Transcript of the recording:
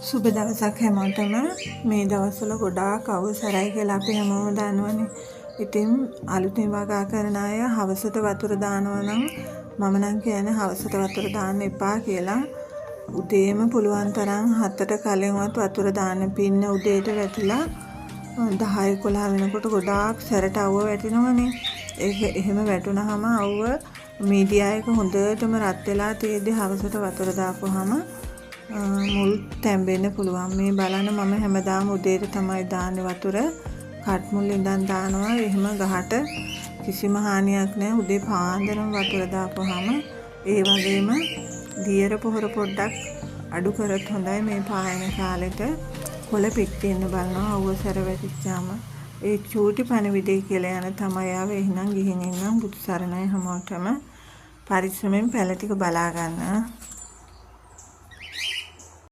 සුබ දවසක් හැමෝටම. මේ දවස්වල ගොඩාක් අවසරයි කියලා අපි හැමෝම දන්නවනේ. ඉතින් අලුතින් වගා කරන අය හවසට වතුර දානවා නම් මම නම් කියන්නේ හවසට වතුර දාන්න එපා කියලා. උදේම පුළුවන් තරම් 7ට කලින්වත් වතුර දාන්න. පින්න උදේට වැටිලා 10-11 වෙනකොට ගොඩාක් සැරට අවුව වැටෙනවනේ. ඒක එහෙම වැටුනහම අවුව මීඩියා එක හොඳටම රත් වෙලා තියෙද්දි හවසට වතුර දාපුවාම මුල් තැම්බෙන්න පුළුවන්. මේ බලන්න මම හැමදාම උදේට තමයි දාන්නේ වතුර. කට් මුල් ඉඳන් දානවා. එහෙම ගහට කිසිම හානියක් නැහැ. උදේ පාන්දරම වතුර දාපුවාම ඒ වගේම දියර පොහොර පොඩ්ඩක් අඩු කරත් හොඳයි. මේ පායන කාලෙට කොළ පිටින්න බලනවා අවුව සැර වැටිච්චාම. ඒ චූටි පණිවිඩය කියලා යන තමයි ආවේ. එහෙනම් ගිහින් එන්නම්. බුදු සරණයි හැමෝටම. පරිස්සමෙන් පැල ටික බලා ගන්න.